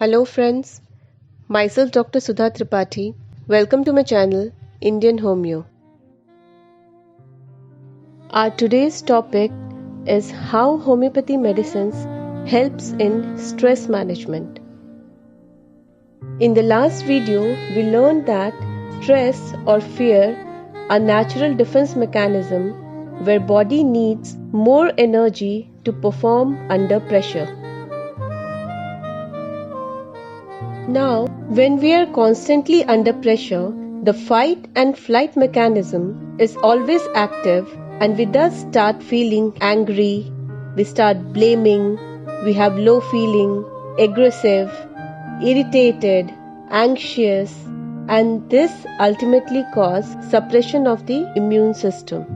Hello friends, myself Dr. Sudha Tripathi. Welcome to my channel Indian Homeo. Our today's topic is how homeopathy medicines helps in stress management. In the last video, we learned that stress or fear are natural defense mechanism where body needs more energy to perform under pressure. Now, when we are constantly under pressure, the fight and flight mechanism is always active and we thus start feeling angry, we start blaming, we have low feeling, aggressive, irritated, anxious, and this ultimately causes suppression of the immune system.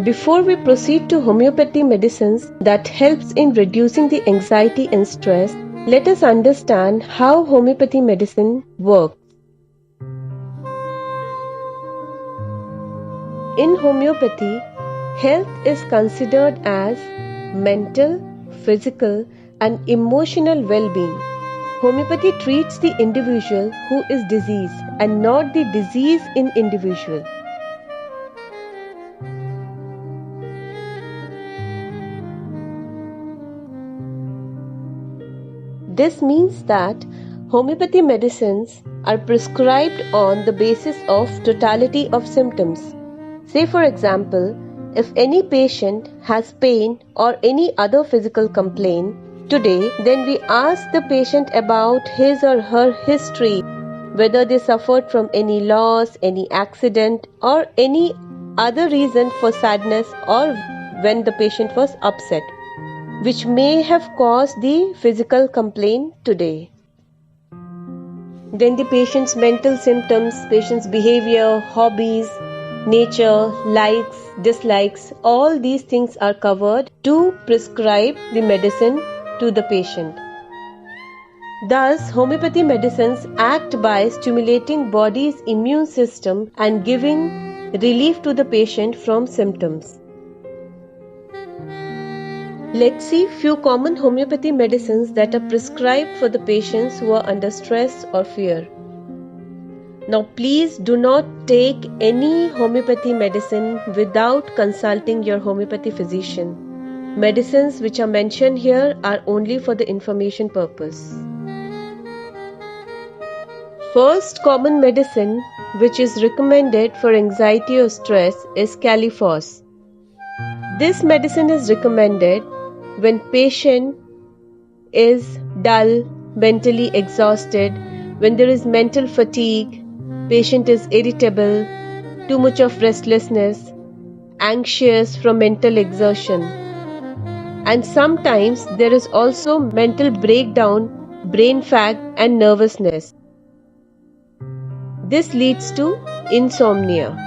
Before we proceed to homeopathy medicines that helps in reducing the anxiety and stress, let us understand how homeopathy medicine works. In homeopathy, health is considered as mental, physical, and emotional well-being. Homeopathy treats the individual who is diseased and not the disease in individual. This means that homeopathy medicines are prescribed on the basis of totality of symptoms. Say for example, if any patient has pain or any other physical complaint today, then we ask the patient about his or her history, whether they suffered from any loss, any accident or any other reason for sadness or when the patient was upset, which may have caused the physical complaint today. Then the patient's mental symptoms, patient's behavior, hobbies, nature, likes, dislikes, all these things are covered to prescribe the medicine to the patient. Thus, homeopathy medicines act by stimulating body's immune system and giving relief to the patient from symptoms. Let's see few common homeopathy medicines that are prescribed for the patients who are under stress or fear. Now please do not take any homeopathy medicine without consulting your homeopathy physician. Medicines which are mentioned here are only for the information purpose. First common medicine which is recommended for anxiety or stress is Califos. This medicine is recommended when patient is dull, mentally exhausted, when there is mental fatigue, patient is irritable, too much of restlessness, anxious from mental exertion. And sometimes there is also mental breakdown, brain fag and nervousness. This leads to insomnia.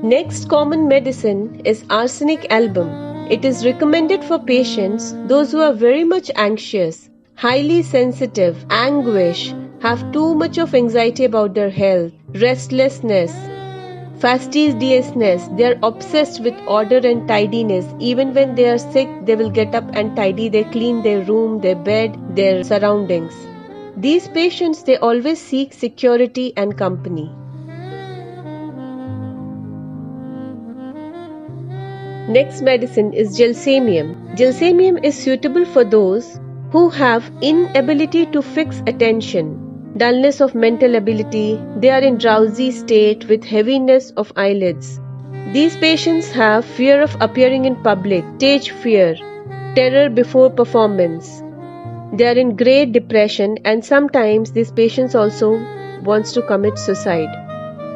Next common medicine is arsenic album. It is recommended for patients, those who are very much anxious, highly sensitive, anguish, have too much of anxiety about their health, restlessness, fastidiousness. They are obsessed with order and tidiness. Even when they are sick, they will get up and tidy. They clean their room, their bed, their surroundings. These patients, they always seek security and company. Next medicine is Gelsemium. Gelsemium is suitable for those who have inability to fix attention, dullness of mental ability, they are in drowsy state with heaviness of eyelids. These patients have fear of appearing in public, stage fear, terror before performance. They are in great depression and sometimes these patients also wants to commit suicide.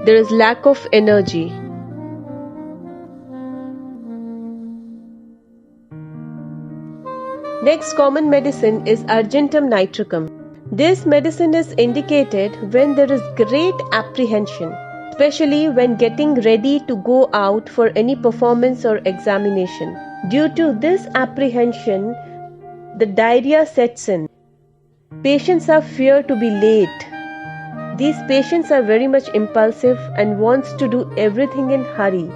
There is lack of energy. Next common medicine is Argentum nitricum. This medicine is indicated when there is great apprehension, especially when getting ready to go out for any performance or examination. Due to this apprehension, the diarrhea sets in. Patients are feared to be late. These patients are very much impulsive and wants to do everything in hurry.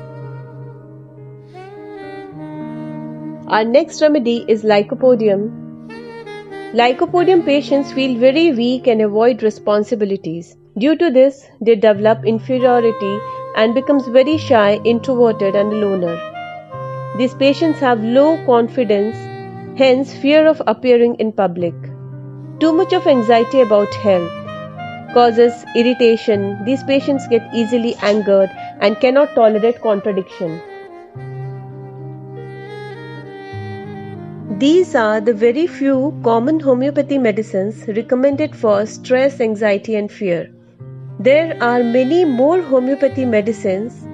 Our next remedy is Lycopodium. Lycopodium patients feel very weak and avoid responsibilities. Due to this, they develop inferiority and becomes very shy, introverted and a loner. These patients have low confidence, hence fear of appearing in public. Too much of anxiety about health causes irritation. These patients get easily angered and cannot tolerate contradiction. These are the very few common homeopathy medicines recommended for stress, anxiety and fear. There are many more homeopathy medicines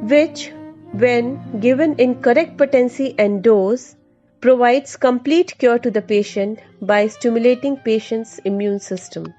which, when given in correct potency and dose, provides complete cure to the patient by stimulating patient's immune system.